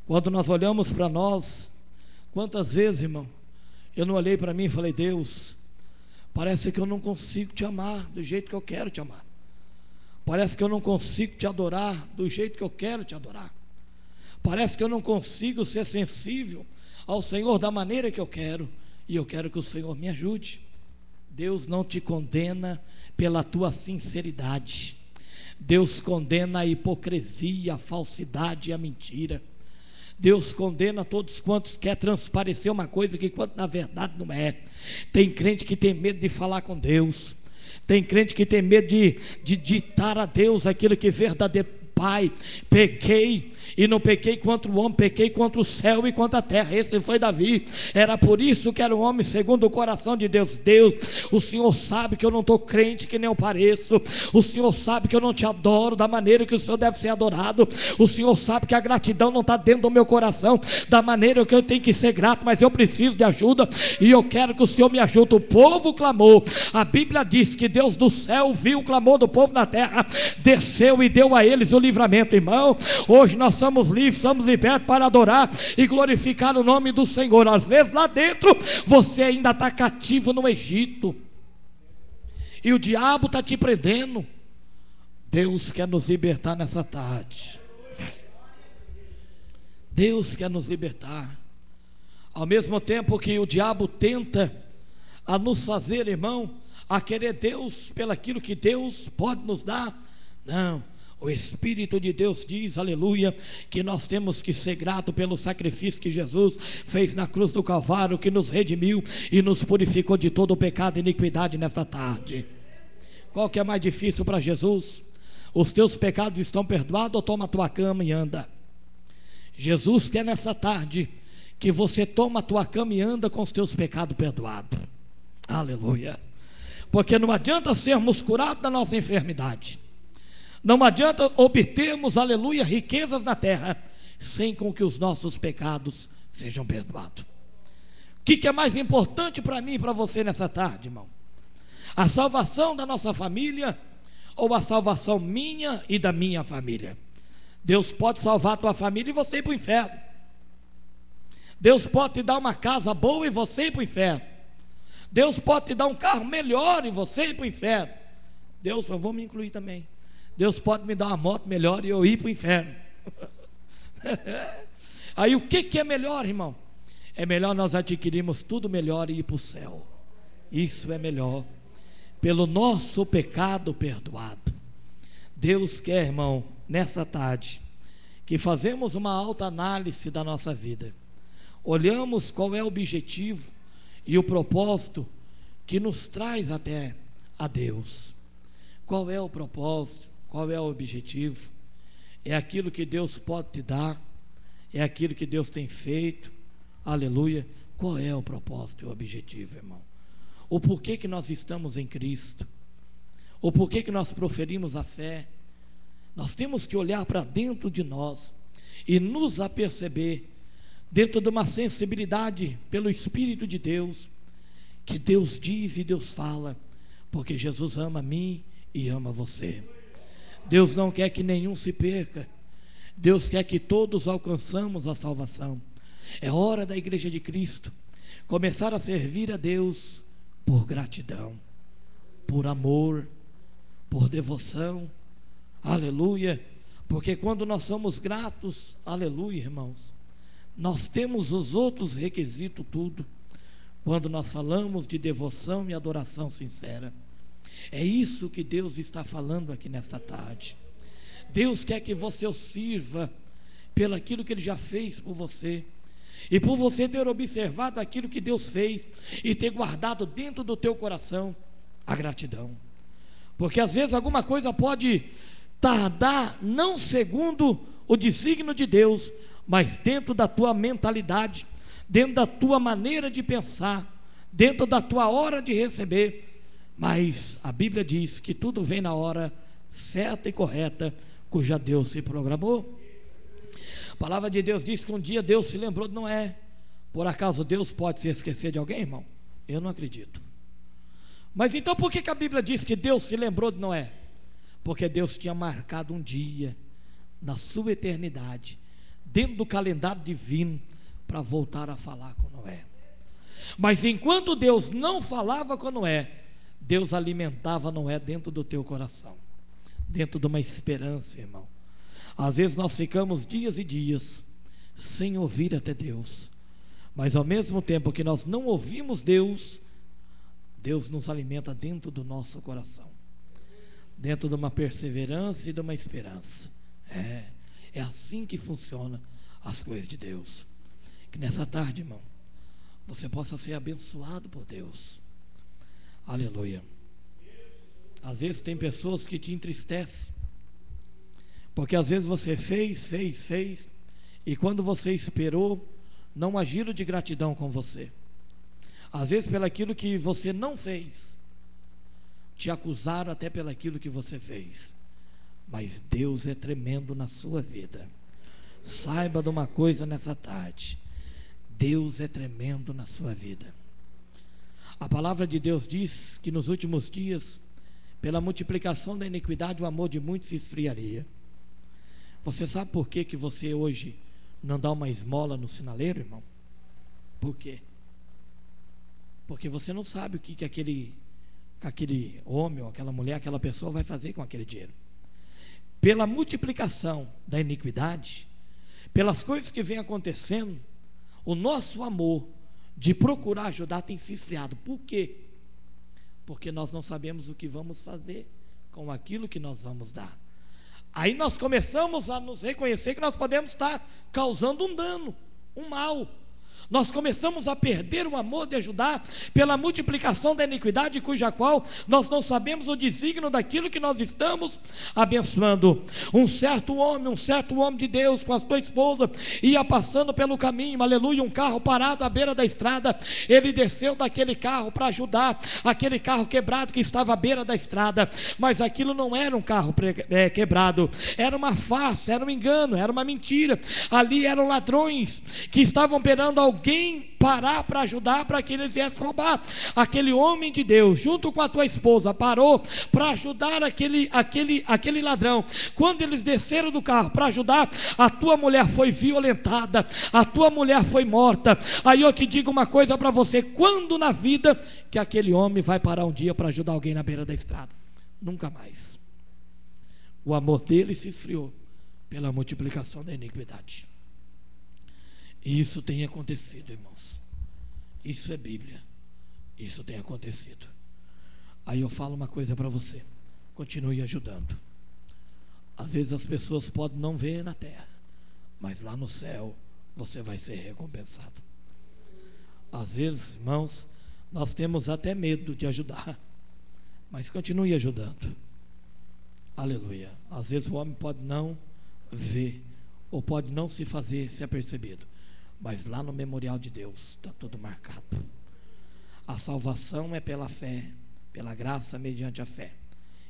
Quando nós olhamos para nós, quantas vezes, irmão, eu não olhei para mim e falei: Deus, parece que eu não consigo te amar do jeito que eu quero te amar. Parece que eu não consigo te adorar do jeito que eu quero te adorar. Parece que eu não consigo ser sensível ao Senhor da maneira que eu quero, e eu quero que o Senhor me ajude. Deus não te condena pela tua sinceridade. Deus condena a hipocrisia, a falsidade e a mentira. Deus condena todos quantos quer transparecer uma coisa que na verdade não é. Tem crente que tem medo de falar com Deus. Tem crente que tem medo de ditar a Deus aquilo que verdadeiramente: Pai, pequei, e não pequei contra o homem, pequei contra o céu e contra a terra. Esse foi Davi. Era por isso que era um homem segundo o coração de Deus. Deus, o Senhor sabe que eu não estou crente que nem eu pareço. O Senhor sabe que eu não te adoro da maneira que o Senhor deve ser adorado. O Senhor sabe que a gratidão não está dentro do meu coração da maneira que eu tenho que ser grato, mas eu preciso de ajuda, e eu quero que o Senhor me ajude. O povo clamou. A Bíblia diz que Deus do céu viu o clamor do povo na terra, desceu e deu a eles o livramento. Irmão, hoje nós somos livres, somos libertos para adorar e glorificar o nome do Senhor. Às vezes lá dentro você ainda está cativo no Egito, e o diabo está te prendendo. Deus quer nos libertar nessa tarde. Deus quer nos libertar. Ao mesmo tempo que o diabo tenta a nos fazer, irmão, a querer Deus pelaquilo que Deus pode nos dar, não. O Espírito de Deus diz, aleluia, que nós temos que ser grato pelo sacrifício que Jesus fez na cruz do Calvário, que nos redimiu e nos purificou de todo o pecado e iniquidade nesta tarde. Qual que é mais difícil para Jesus? Os teus pecados estão perdoados, ou toma a tua cama e anda? Jesus quer nessa tarde que você toma a tua cama e anda com os teus pecados perdoados. Aleluia. Porque não adianta sermos curados da nossa enfermidade, não adianta obtermos, aleluia, riquezas na terra, sem com que os nossos pecados sejam perdoados. O que é mais importante para mim e para você nessa tarde, irmão? A salvação da nossa família ou a salvação minha e da minha família? Deus pode salvar a tua família e você ir para o inferno. Deus pode te dar uma casa boa e você ir para o inferno. Deus pode te dar um carro melhor e você ir para o inferno. Deus, eu vou me incluir também. Deus pode me dar uma moto melhor e eu ir para o inferno. Aí o que é melhor, irmão? É melhor nós adquirirmos tudo melhor e ir para o céu. Isso é melhor. Pelo nosso pecado perdoado. Deus quer, irmão, nessa tarde, que fazemos uma autoanálise da nossa vida. Olhamos qual é o objetivo e o propósito que nos traz até a Deus. Qual é o propósito? Qual é o objetivo? É aquilo que Deus pode te dar? É aquilo que Deus tem feito? Aleluia. Qual é o propósito e o objetivo, irmão? O porquê que nós estamos em Cristo? O porquê que nós proferimos a fé? Nós temos que olhar para dentro de nós e nos aperceber, dentro de uma sensibilidade pelo Espírito de Deus, que Deus diz e Deus fala, porque Jesus ama a mim e ama você. Deus não quer que nenhum se perca. Deus quer que todos alcançamos a salvação. É hora da Igreja de Cristo começar a servir a Deus por gratidão, por amor, por devoção. Aleluia. Porque quando nós somos gratos, aleluia, irmãos, nós temos os outros requisitos tudo. Quando nós falamos de devoção e adoração sincera, é isso que Deus está falando aqui nesta tarde. Deus quer que você o sirva pelo aquilo que Ele já fez por você, e por você ter observado aquilo que Deus fez e ter guardado dentro do teu coração a gratidão. Porque às vezes alguma coisa pode tardar, não segundo o desígnio de Deus, mas dentro da tua mentalidade, dentro da tua maneira de pensar, dentro da tua hora de receber. Mas a Bíblia diz que tudo vem na hora certa e correta, cuja Deus se programou. A palavra de Deus diz que um dia Deus se lembrou de Noé. Por acaso Deus pode se esquecer de alguém, irmão? Eu não acredito. Mas então por que a Bíblia diz que Deus se lembrou de Noé? Porque Deus tinha marcado um dia na sua eternidade, dentro do calendário divino, para voltar a falar com Noé. Mas enquanto Deus não falava com Noé, Deus alimentava Noé dentro do teu coração, dentro de uma esperança, irmão. Às vezes nós ficamos dias e dias sem ouvir até Deus, mas ao mesmo tempo que nós não ouvimos Deus, Deus nos alimenta dentro do nosso coração, dentro de uma perseverança e de uma esperança. É assim que funciona as coisas de Deus. Que nessa tarde, irmão, você possa ser abençoado por Deus. Aleluia. Às vezes tem pessoas que te entristecem, porque às vezes você fez, e quando você esperou, não agiram de gratidão com você. Às vezes pelaquilo que você não fez, te acusaram até pelaquilo que você fez. Mas Deus é tremendo na sua vida. Saiba de uma coisa nessa tarde: Deus é tremendo na sua vida. A palavra de Deus diz que nos últimos dias, pela multiplicação da iniquidade, o amor de muitos se esfriaria. Você sabe por que você hoje não dá uma esmola no sinaleiro, irmão? Por quê? Porque você não sabe o que aquele homem ou aquela mulher, aquela pessoa vai fazer com aquele dinheiro. Pela multiplicação da iniquidade, pelas coisas que vem acontecendo, o nosso amor de procurar ajudar tem se esfriado. Por quê? Porque nós não sabemos o que vamos fazer com aquilo que nós vamos dar. Aí nós começamos a nos reconhecer que nós podemos estar causando um dano, um mal. Nós começamos a perder o amor de ajudar pela multiplicação da iniquidade, cuja qual nós não sabemos o desígnio daquilo que nós estamos abençoando. Um certo homem de Deus com a sua esposa ia passando pelo caminho, aleluia, um carro parado à beira da estrada. Ele desceu daquele carro para ajudar aquele carro quebrado que estava à beira da estrada, mas aquilo não era um carro quebrado, era uma farsa, era um engano, era uma mentira. Ali eram ladrões que estavam operando alguém alguém parar para ajudar, para que eles viessem roubar. Aquele homem de Deus, junto com a tua esposa, parou para ajudar aquele ladrão. Quando eles desceram do carro para ajudar, a tua mulher foi violentada, a tua mulher foi morta. Aí eu te digo uma coisa para você: quando na vida que aquele homem vai parar um dia para ajudar alguém na beira da estrada? Nunca mais. O amor dele se esfriou pela multiplicação da iniquidade. E isso tem acontecido, irmãos. Isso é Bíblia. Isso tem acontecido. Aí eu falo uma coisa para você: continue ajudando. Às vezes as pessoas podem não ver na terra, mas lá no céu você vai ser recompensado. Às vezes, irmãos, nós temos até medo de ajudar, mas continue ajudando. Aleluia. Às vezes o homem pode não ver, ou pode não se fazer se apercebido, mas lá no memorial de Deus está tudo marcado. A salvação é pela fé, pela graça mediante a fé.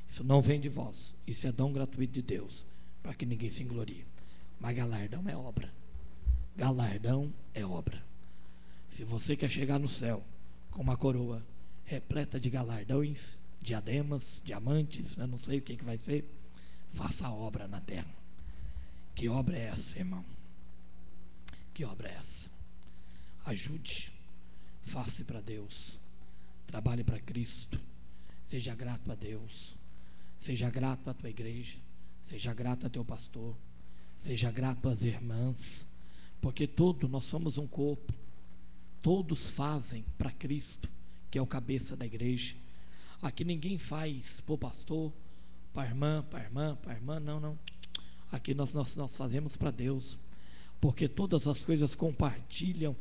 Isso não vem de vós, isso é dom gratuito de Deus, para que ninguém se englorie. Mas galardão é obra. Galardão é obra. Se você quer chegar no céu com uma coroa repleta de galardões, diademas, diamantes, eu não sei o que vai ser, faça a obra na terra. Que obra é essa, irmão? Que obra é essa? Ajude, faça para Deus, trabalhe para Cristo, seja grato a Deus, seja grato à tua igreja, seja grato a teu pastor, seja grato às irmãs, porque todos nós somos um corpo, todos fazem para Cristo, que é o cabeça da igreja. Aqui ninguém faz para o pastor, para a irmã, não. Aqui nós fazemos para Deus, porque todas as coisas compartilham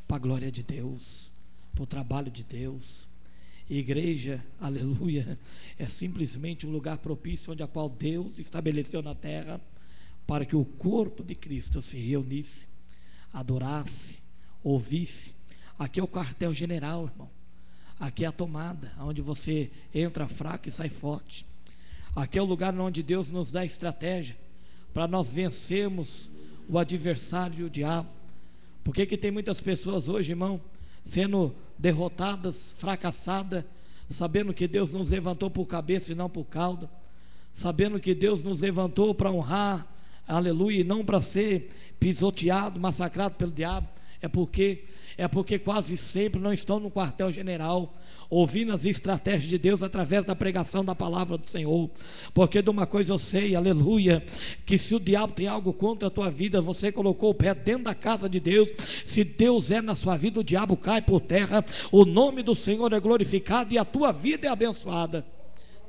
para a glória de Deus, para o trabalho de Deus. E igreja, aleluia, é simplesmente um lugar propício onde a qual Deus estabeleceu na terra para que o corpo de Cristo se reunisse, adorasse, ouvisse. Aqui é o quartel-general, irmão. Aqui é a tomada, onde você entra fraco e sai forte. Aqui é o lugar onde Deus nos dá estratégia para nós vencermos o adversário, o diabo. Por que tem muitas pessoas hoje, irmão, sendo derrotadas, fracassadas, sabendo que Deus nos levantou por cabeça e não por cauda, sabendo que Deus nos levantou para honrar, aleluia, e não para ser pisoteado, massacrado pelo diabo? É porque quase sempre não estão no quartel-general, ouvindo as estratégias de Deus através da pregação da palavra do Senhor. Porque de uma coisa eu sei, aleluia, que se o diabo tem algo contra a tua vida, você colocou o pé dentro da casa de Deus, se Deus é na sua vida, o diabo cai por terra, o nome do Senhor é glorificado e a tua vida é abençoada.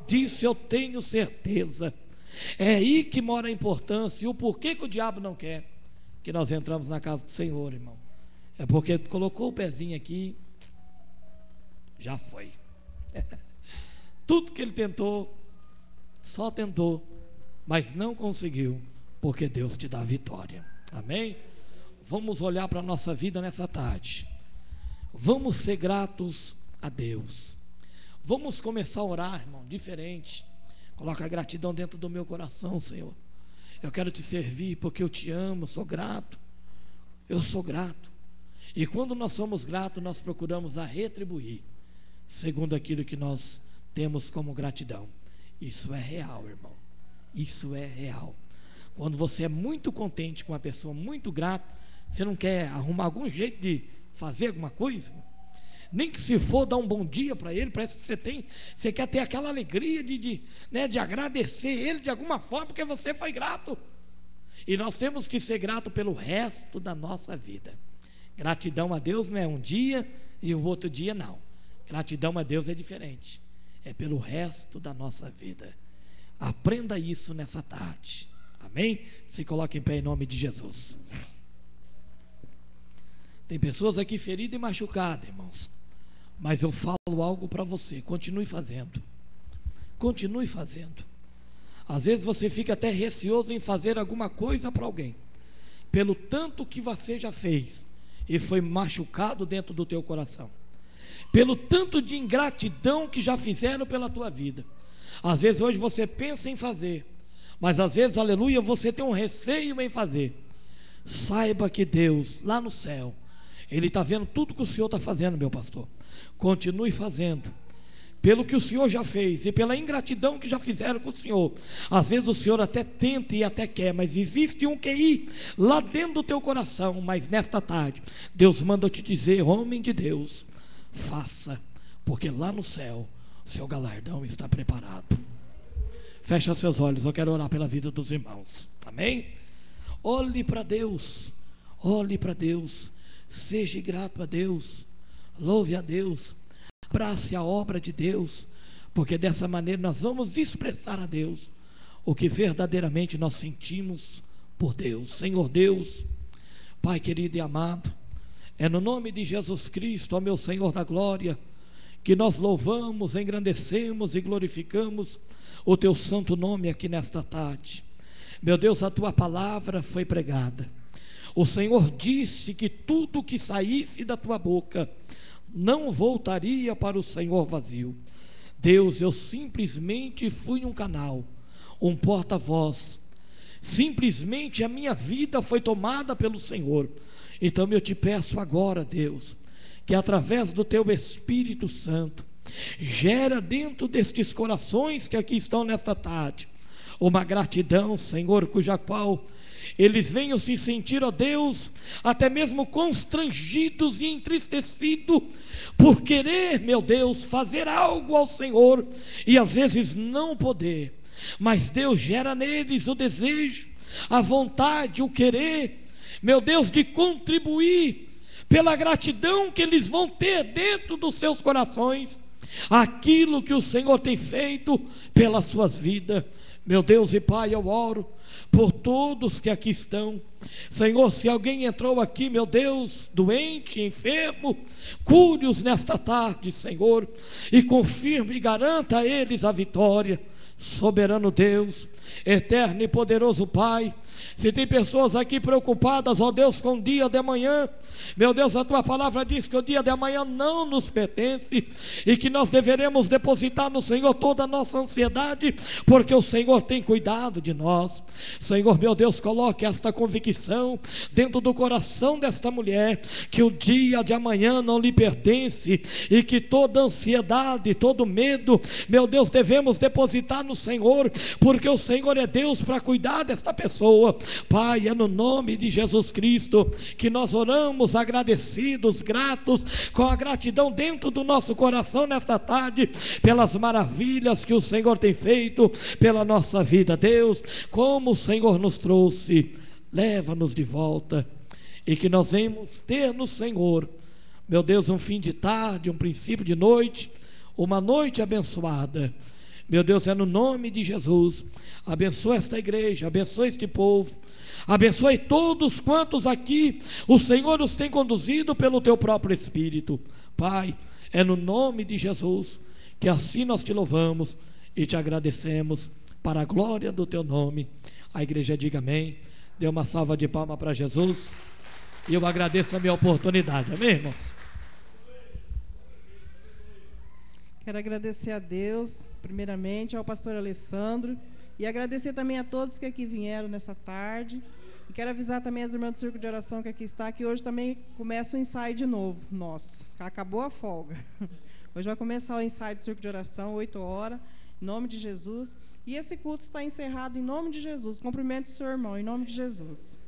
Disso eu tenho certeza. É aí que mora a importância e o porquê que o diabo não quer que nós entramos na casa do Senhor, irmão. É porque colocou o pezinho aqui, já foi. Tudo que ele tentou, só tentou, mas não conseguiu, porque Deus te dá vitória. Amém? Vamos olhar para a nossa vida nessa tarde. Vamos ser gratos a Deus. Vamos começar a orar, irmão, diferente. Coloca a gratidão dentro do meu coração, Senhor. Eu quero te servir porque eu te amo, sou grato. Eu sou grato. E quando nós somos gratos, nós procuramos a retribuir, segundo aquilo que nós temos como gratidão. Isso é real, irmão. Isso é real. Quando você é muito contente com uma pessoa, muito grato, você não quer arrumar algum jeito de fazer alguma coisa? Nem que se for dar um bom dia para ele, parece que você quer ter aquela alegria de agradecer ele de alguma forma, porque você foi grato. E nós temos que ser grato pelo resto da nossa vida. Gratidão a Deus não é um dia e o outro dia não. Gratidão a Deus é diferente. É pelo resto da nossa vida. Aprenda isso nessa tarde. Amém? Se coloque em pé em nome de Jesus. Tem pessoas aqui feridas e machucadas, irmãos. Mas eu falo algo para você. Continue fazendo. Continue fazendo. Às vezes você fica até receoso em fazer alguma coisa para alguém, pelo tanto que você já fez e foi machucado dentro do teu coração, pelo tanto de ingratidão que já fizeram pela tua vida. Às vezes hoje você pensa em fazer, mas às vezes, aleluia, você tem um receio em fazer. Saiba que Deus, lá no céu, Ele está vendo tudo que o Senhor está fazendo, meu pastor. Continue fazendo. Pelo que o Senhor já fez e pela ingratidão que já fizeram com o Senhor. Às vezes o Senhor até tenta e até quer, mas existe um QI lá dentro do teu coração. Mas nesta tarde, Deus manda te dizer, homem de Deus, faça, porque lá no céu, o seu galardão está preparado. Fecha seus olhos, eu quero orar pela vida dos irmãos. Amém? Olhe para Deus, olhe para Deus, seja grato a Deus, louve a Deus. Abrace a obra de Deus, porque dessa maneira nós vamos expressar a Deus o que verdadeiramente nós sentimos por Deus. Senhor Deus, Pai querido e amado, é no nome de Jesus Cristo, ó meu Senhor da glória, que nós louvamos, engrandecemos e glorificamos o teu santo nome aqui nesta tarde. Meu Deus, a tua palavra foi pregada. O Senhor disse que tudo que saísse da tua boca não voltaria para o Senhor vazio. Deus, eu simplesmente fui um canal, um porta-voz. Simplesmente a minha vida foi tomada pelo Senhor. Então eu te peço agora, Deus, que através do teu Espírito Santo, gera dentro destes corações que aqui estão nesta tarde, uma gratidão, Senhor, cuja qual eles venham se sentir, ó Deus, até mesmo constrangidos e entristecidos por querer, meu Deus, fazer algo ao Senhor e às vezes não poder, mas Deus gera neles o desejo, a vontade, o querer, meu Deus, de contribuir pela gratidão que eles vão ter dentro dos seus corações, aquilo que o Senhor tem feito pelas suas vidas. Meu Deus e Pai, eu oro por todos que aqui estão. Senhor, se alguém entrou aqui, meu Deus, doente, enfermo, cure-os nesta tarde, Senhor, e confirme e garanta a eles a vitória. Soberano Deus, eterno e poderoso Pai, se tem pessoas aqui preocupadas, ó Deus, com o dia de amanhã, meu Deus, a tua palavra diz que o dia de amanhã não nos pertence e que nós deveremos depositar no Senhor toda a nossa ansiedade, porque o Senhor tem cuidado de nós. Senhor, meu Deus, coloque esta convicção dentro do coração desta mulher, que o dia de amanhã não lhe pertence e que toda ansiedade, todo medo, meu Deus, devemos depositar no Senhor, porque o Senhor é Deus para cuidar desta pessoa. Pai, é no nome de Jesus Cristo que nós oramos agradecidos, gratos, com a gratidão dentro do nosso coração nesta tarde, pelas maravilhas que o Senhor tem feito pela nossa vida. Deus, como o Senhor nos trouxe, leva-nos de volta, e que nós venhamos ter no Senhor, meu Deus, um fim de tarde, um princípio de noite, uma noite abençoada. Meu Deus, é no nome de Jesus, abençoa esta igreja, abençoa este povo, abençoe todos quantos aqui o Senhor os tem conduzido pelo teu próprio Espírito. Pai, é no nome de Jesus que assim nós te louvamos e te agradecemos, para a glória do teu nome. A igreja diga amém. Dê uma salva de palmas para Jesus, e eu agradeço a minha oportunidade. Amém, irmãos? Quero agradecer a Deus, primeiramente, ao pastor Alessandro, e agradecer também a todos que aqui vieram nessa tarde. E quero avisar também as irmãs do Círculo de Oração que aqui está, que hoje também começa o ensaio de novo, nosso. Acabou a folga. Hoje vai começar o ensaio do Círculo de Oração, 8 horas, em nome de Jesus. E esse culto está encerrado em nome de Jesus. Cumprimente o seu irmão, em nome de Jesus.